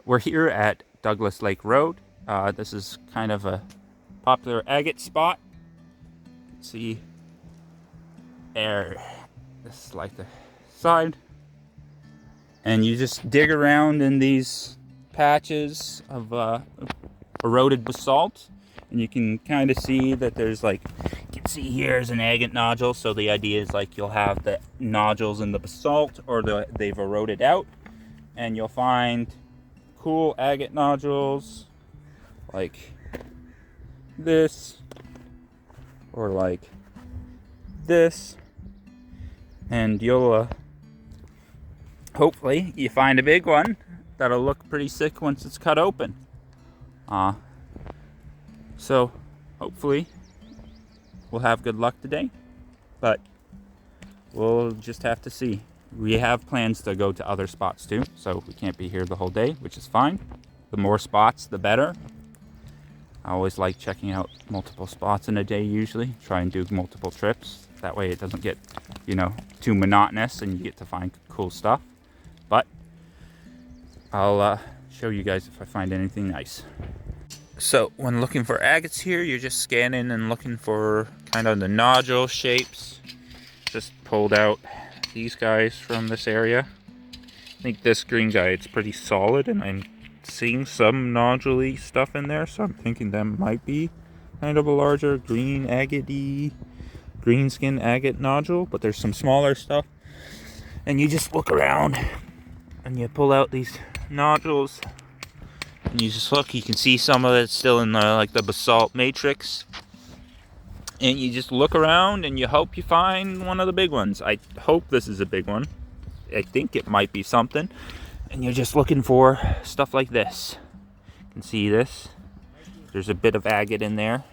We're here at Douglas Lake Road. This is kind of a popular agate spot. See, there. This is like the side. And you just dig around in these patches of eroded basalt. And you can kind of see that there's like, you can see here's an agate nodule. So the idea is like you'll have the nodules in the basalt or they've eroded out. And you'll find cool agate nodules like this or like this, and you'll hopefully you find a big one that'll look pretty sick once it's cut open. So hopefully we'll have good luck today, but we'll just have to see. We have plans to go to other spots too, so we can't be here the whole day, which is fine. The more spots, the better. I always like checking out multiple spots in a day usually. Try and do multiple trips. That way it doesn't get, too monotonous and you get to find cool stuff. But I'll show you guys if I find anything nice. So when looking for agates here, you're just scanning and looking for kind of the nodule shapes. Just pulled out these guys from this area. I think this green guy, it's pretty solid, and I'm seeing some nodule-y stuff in there, so I'm thinking that might be kind of a larger green agate-y, green skin agate nodule, but there's some smaller stuff. And you just look around and you pull out these nodules and you just look. You can see some of it still in the basalt matrix. And you just look around and you hope you find one of the big ones. I hope this is a big one. I think it might be something. And you're just looking for stuff like this. You can see this. There's a bit of agate in there.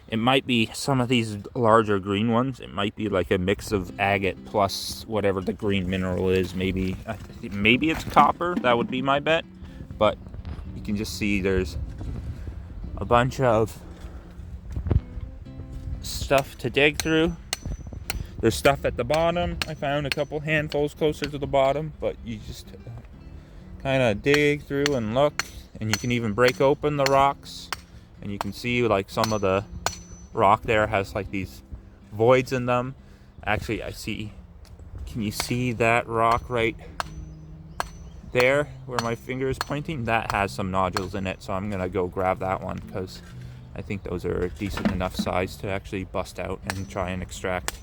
It might be some of these larger green ones. It might be like a mix of agate plus whatever the green mineral is. Maybe it's copper. That would be my bet. But you can just see there's a bunch of stuff to dig through. There's stuff at the bottom. I found a couple handfuls closer to the bottom, but you just kind of dig through and look, and you can even break open the rocks, and you can see like some of the rock there has like these voids in them. Actually, can you see that rock right there where my finger is pointing? That has some nodules in it, so I'm gonna go grab that one because I think those are a decent enough size to actually bust out and try and extract.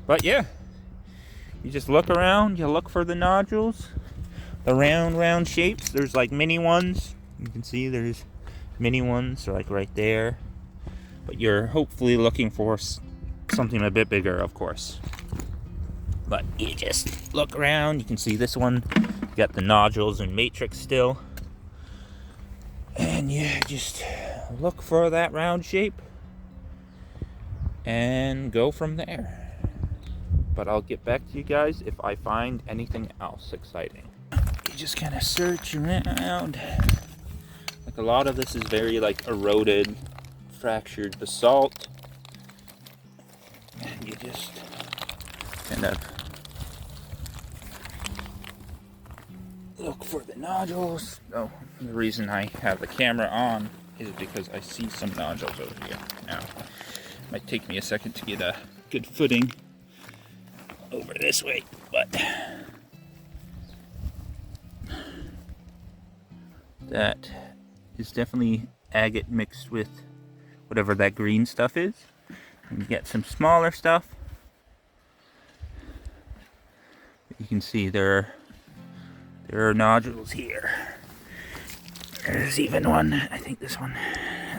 But yeah, you just look around, you look for the nodules, the round shapes. There's like mini ones. You can see there's mini ones like right there. But you're hopefully looking for something a bit bigger, of course. But you just look around. You can see this one. You got the nodules and matrix still. And you just look for that round shape and go from there. But I'll get back to you guys if I find anything else exciting. You just kind of search around. Like a lot of this is very like eroded, fractured basalt. And you just kind of look for the nodules. Oh, the reason I have the camera on is because I see some nodules over here. Now, it might take me a second to get a good footing over this way, but that is definitely agate mixed with whatever that green stuff is. And you get some smaller stuff. You can see there are nodules here. There's even one. I think this one.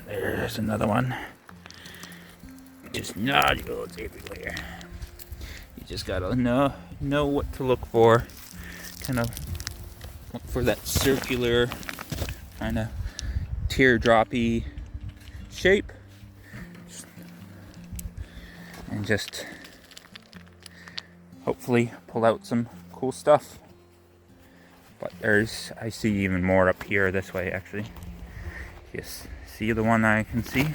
There's another one. Just nodules everywhere. You just gotta know what to look for. Kind of look for that circular, kind of teardroppy shape. And just hopefully pull out some cool stuff. But I see even more up here this way actually. Just see the one I can see.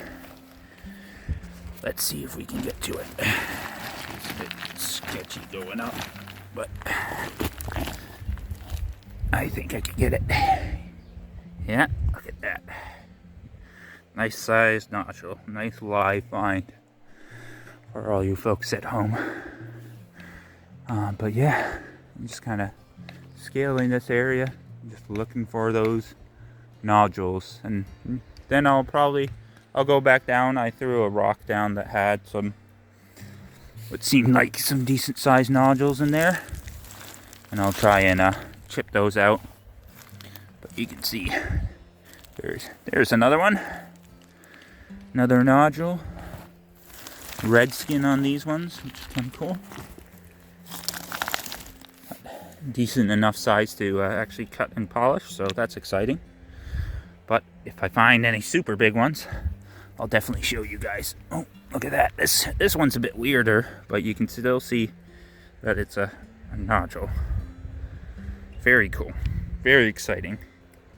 Let's see if we can get to it. It's a bit sketchy going up, but I think I can get it. Yeah, look at that. Nice sized nodule. Nice live find for all you folks at home. But yeah, I'm just kind of scaling this area, just looking for those nodules, and then I'll go back down. I threw a rock down that had what seemed like some decent sized nodules in there, and I'll try and chip those out. But you can see there's another one, another nodule. Red skin on these ones, which is kind of cool. Decent enough size to actually cut and polish, so that's exciting. But if I find any super big ones, I'll definitely show you guys. Oh, look at that. This one's a bit weirder, but you can still see that it's a nodule. Very cool. Very exciting.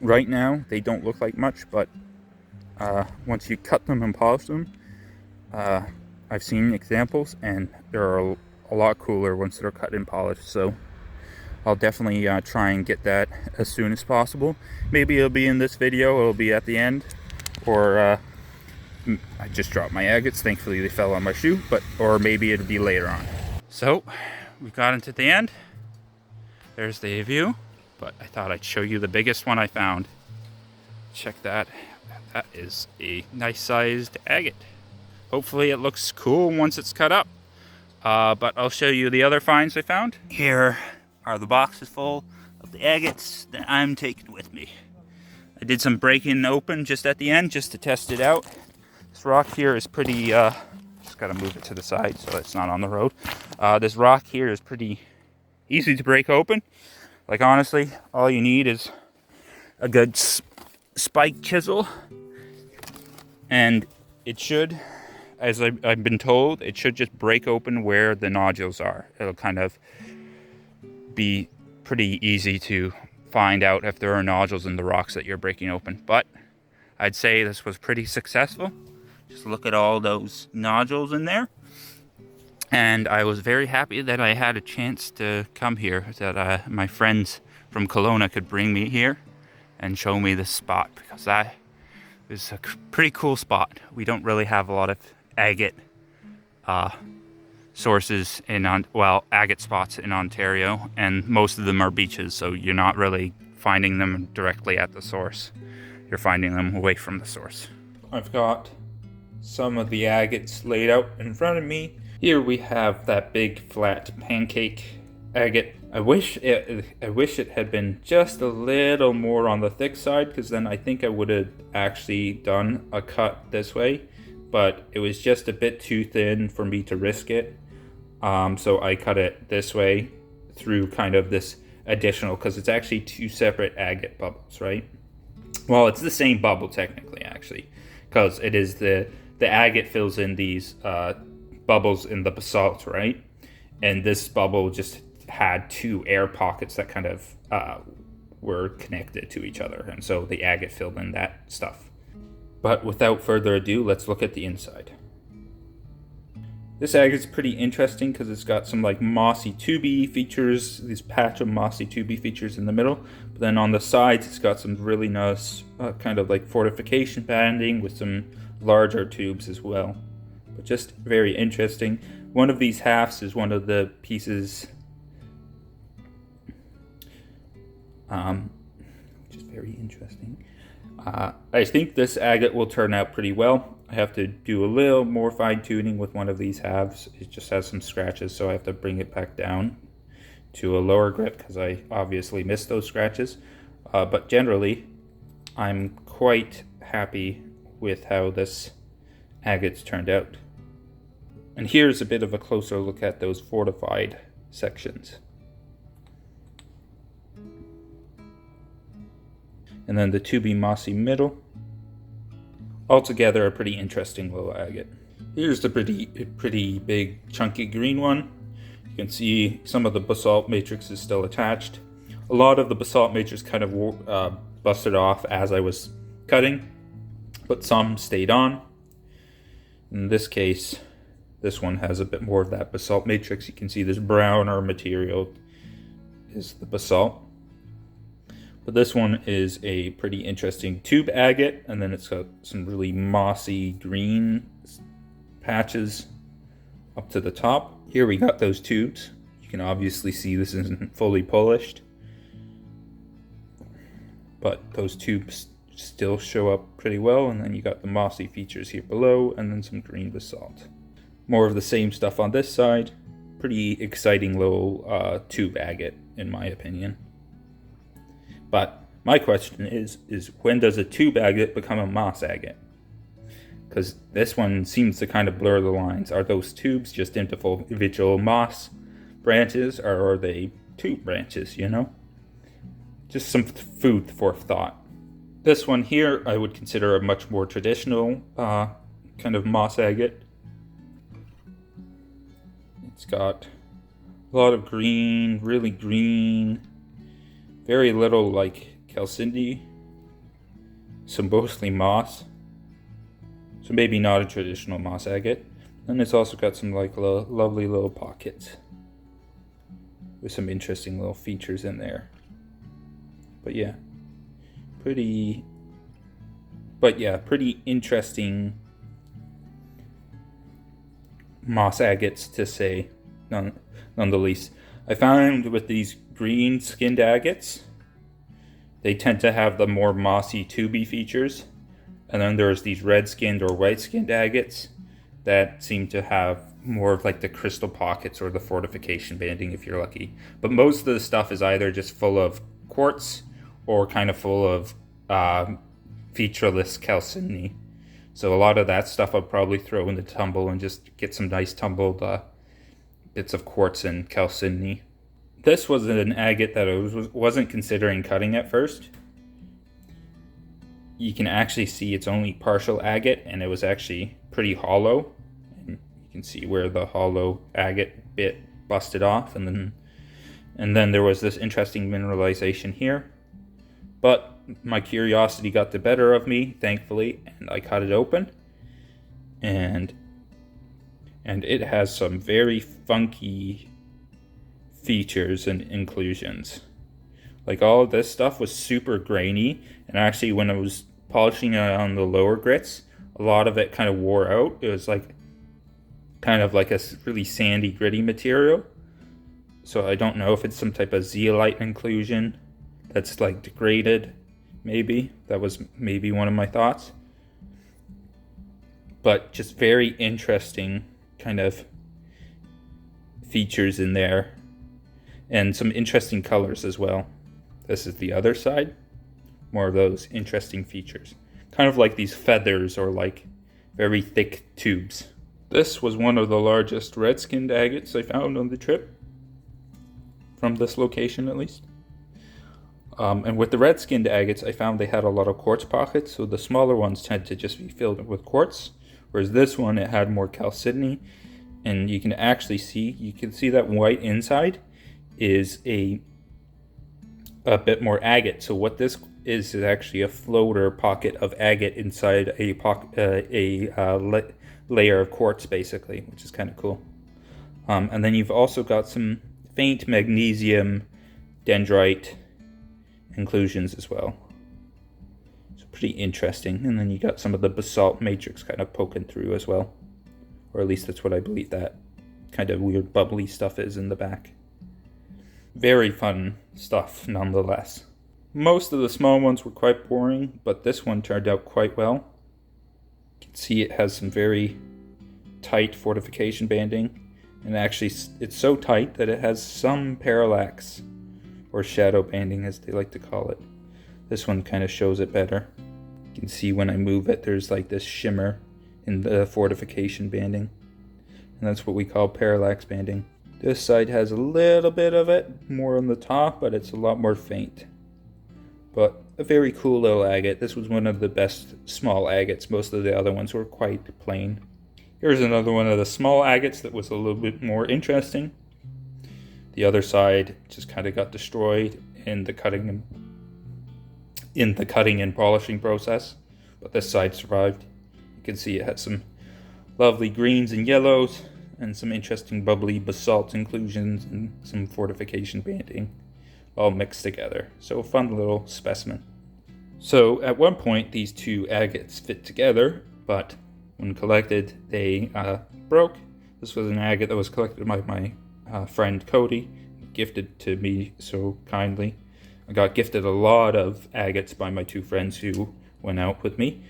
Right now, they don't look like much, but once you cut them and polish them, I've seen examples, and they're a lot cooler once they're cut and polished. So I'll definitely try and get that as soon as possible. Maybe it'll be in this video, it'll be at the end, or I just dropped my agates. Thankfully they fell on my shoe, or maybe it'll be later on. So we got into the end. There's the view, but I thought I'd show you the biggest one I found. Check that. That is a nice sized agate. Hopefully it looks cool once it's cut up. But I'll show you the other finds I found. Here are the boxes full of the agates that I'm taking with me. I did some breaking open just at the end, just to test it out. This rock here is pretty, just gotta move it to the side so it's not on the road. This rock here is pretty easy to break open. Like honestly, all you need is a good spike chisel, and it should, as I've been told, it should just break open where the nodules are. It'll kind of be pretty easy to find out if there are nodules in the rocks that you're breaking open. But I'd say this was pretty successful. Just look at all those nodules in there. And I was very happy that I had a chance to come here, that my friends from Kelowna could bring me here and show me this spot, because that is a pretty cool spot. We don't really have a lot of agate sources agate spots in Ontario, and most of them are beaches, so you're not really finding them directly at the source. You're finding them away from the source. I've got some of the agates laid out in front of me. Here we have that big flat pancake agate. I wish it had been just a little more on the thick side, because then I think I would have actually done a cut this way, but it was just a bit too thin for me to risk it. So I cut it this way through kind of this additional, because it's actually two separate agate bubbles, right? Well, it's the same bubble technically, actually, because it is the agate fills in these bubbles in the basalt, right? And this bubble just had two air pockets that kind of were connected to each other, and so the agate filled in that stuff. But without further ado, let's look at the inside. This agate's pretty interesting because it's got some like mossy tubey features, this patch of mossy tubey features in the middle. But then on the sides, it's got some really nice kind of like fortification banding with some larger tubes as well. But just very interesting. One of these halves is one of the pieces, which is very interesting. I think this agate will turn out pretty well. I have to do a little more fine tuning with one of these halves. It just has some scratches, so I have to bring it back down to a lower grip because I obviously missed those scratches. But generally, I'm quite happy with how this agate's turned out. And here's a bit of a closer look at those fortified sections. And then the tubey mossy middle. Altogether a pretty interesting little agate. Here's the pretty big chunky green one. You can see some of the basalt matrix is still attached. A lot of the basalt matrix kind of busted off as I was cutting, but some stayed on. In this case, this one has a bit more of that basalt matrix. You can see this browner material is the basalt. But this one is a pretty interesting tube agate, and then it's got some really mossy green patches up to the top. Here we got those tubes. You can obviously see this isn't fully polished, but those tubes still show up pretty well. And then you got the mossy features here below, and then some green basalt. More of the same stuff on this side. Pretty exciting little tube agate, in my opinion. But my question is when does a tube agate become a moss agate? Because this one seems to kind of blur the lines. Are those tubes just individual moss branches, or are they tube branches, you know? Just some food for thought. This one here I would consider a much more traditional kind of moss agate. It's got a lot of green, really green, very little like calcindi, some mostly moss. So maybe not a traditional moss agate. And it's also got some like lovely little pockets with some interesting little features in there. But yeah, pretty interesting moss agates to say, none the least. I found with these green skinned agates, they tend to have the more mossy tubey features. And then there's these red skinned or white skinned agates that seem to have more of like the crystal pockets or the fortification banding if you're lucky. But most of the stuff is either just full of quartz or kind of full of featureless calcini. So a lot of that stuff I'll probably throw in the tumble and just get some nice tumbled bits of quartz and calcini. This was an agate that I wasn't considering cutting at first. You can actually see it's only partial agate, and it was actually pretty hollow. And you can see where the hollow agate bit busted off, and then there was this interesting mineralization here. But my curiosity got the better of me, thankfully, and I cut it open. And it has some very funky features and inclusions. Like all of this stuff was super grainy, and actually when I was polishing it on the lower grits, a lot of it kind of wore out. It was like kind of like a really sandy, gritty material. So I don't know if it's some type of zeolite inclusion that's like degraded, maybe. That was maybe one of my thoughts. But just very interesting kind of features in there, and some interesting colors as well. This is the other side. More of those interesting features. Kind of like these feathers or like very thick tubes. This was one of the largest red-skinned agates I found on the trip. From this location at least. And with the red-skinned agates, I found they had a lot of quartz pockets. So the smaller ones tend to just be filled with quartz. Whereas this one, it had more calcini. And you can actually see, that white inside is a bit more agate. So what this is actually a floater pocket of agate inside a layer of quartz, basically, which is kind of cool. And then you've also got some faint magnesium dendrite inclusions as well. So pretty interesting. And then you got some of the basalt matrix kind of poking through as well. Or at least that's what I believe that kind of weird bubbly stuff is in the back. Very fun stuff nonetheless. Most of the small ones were quite boring, but this one turned out quite well. You can see it has some very tight fortification banding, and actually it's so tight that it has some parallax or shadow banding, as they like to call it. This one kind of shows it better. You can see when I move it, there's like this shimmer in the fortification banding, and that's what we call parallax banding. This side has a little bit of it, more on the top, but it's a lot more faint. But a very cool little agate. This was one of the best small agates. Most of the other ones were quite plain. Here's another one of the small agates that was a little bit more interesting. The other side just kind of got destroyed in the cutting and polishing process, but this side survived. You can see it had some lovely greens and yellows, and some interesting bubbly basalt inclusions and some fortification banding all mixed together. So a fun little specimen. So at one point, these two agates fit together, but when collected, they broke. This was an agate that was collected by my friend Cody, gifted to me so kindly. I got gifted a lot of agates by my two friends who went out with me.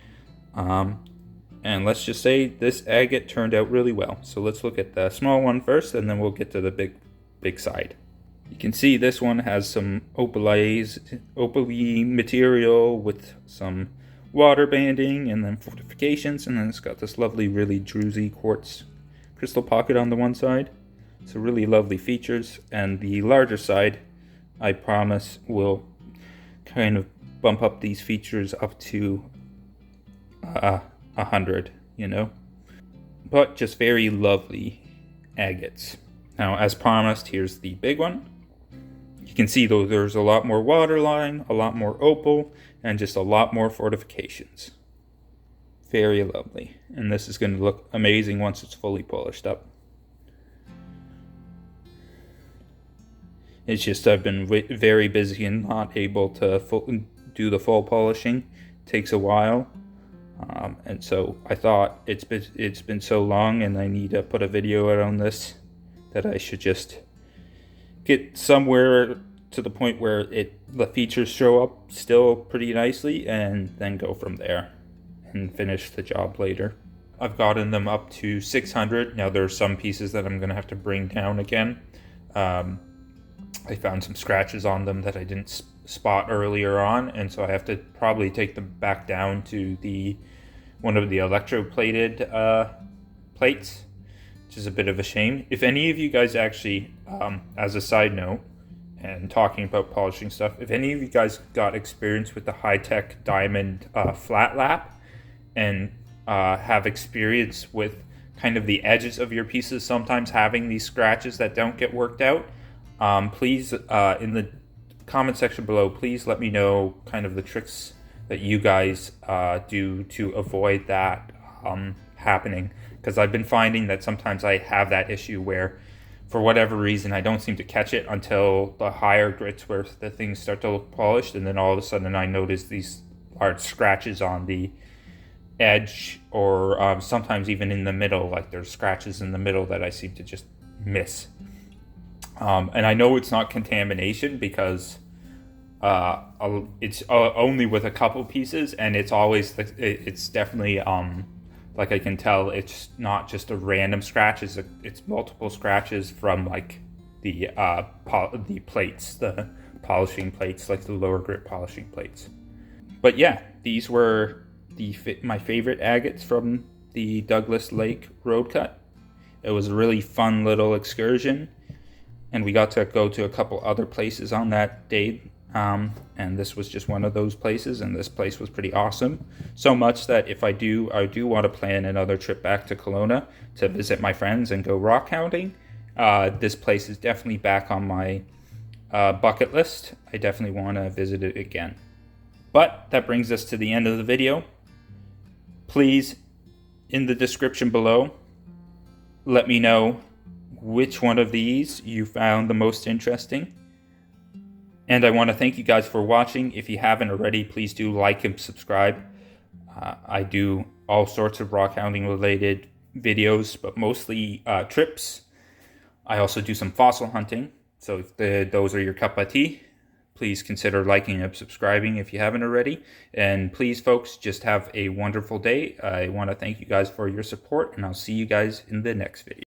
And let's just say this agate turned out really well. So let's look at the small one first, and then we'll get to the big side. You can see this one has some opaly material with some water banding and then fortifications, and then it's got this lovely, really druzy quartz crystal pocket on the one side. So really lovely features, and the larger side, I promise, will kind of bump up these features up to 100, you know. But just very lovely agates. Now, as promised, here's the big one. You can see though there's a lot more waterline, a lot more opal, and just a lot more fortifications. Very lovely. And this is going to look amazing once it's fully polished up. It's just I've been very busy and not able to do the full polishing. It takes a while. And so I thought it's been so long and I need to put a video out on this that I should just get somewhere to the point where the features show up still pretty nicely, and then go from there and finish the job later. I've gotten them up to 600. Now there are some pieces that I'm going to have to bring down again. I found some scratches on them that I didn't spot earlier on, and so I have to probably take them back down to one of the electroplated plates, which is a bit of a shame. If any of you guys actually, as a side note, and talking about polishing stuff, if any of you guys got experience with the high-tech diamond flat lap and have experience with kind of the edges of your pieces sometimes having these scratches that don't get worked out, please, in the comment section below, please let me know kind of the tricks that you guys do to avoid that happening. Because I've been finding that sometimes I have that issue where, for whatever reason, I don't seem to catch it until the higher grits where the things start to look polished, and then all of a sudden I notice these large scratches on the edge, or sometimes even in the middle, like there's scratches in the middle that I seem to just miss. And I know it's not contamination because it's only with a couple pieces, and it's always, it's definitely, like I can tell, it's not just a random scratch, it's multiple scratches from like the plates, the polishing plates, like the lower grit polishing plates. But yeah, these were my favorite agates from the Douglas Lake road cut. It was a really fun little excursion, and we got to go to a couple other places on that day. And this was just one of those places, and this place was pretty awesome. So much that if I do want to plan another trip back to Kelowna to visit my friends and go rockhounding. This place is definitely back on my bucket list. I definitely want to visit it again. But that brings us to the end of the video. Please, in the description below, let me know which one of these you found the most interesting. And I want to thank you guys for watching. If you haven't already, please do like and subscribe. I do all sorts of rockhounding related videos, but mostly trips. I also do some fossil hunting. So if those are your cup of tea, please consider liking and subscribing if you haven't already. And please, folks, just have a wonderful day. I want to thank you guys for your support, and I'll see you guys in the next video.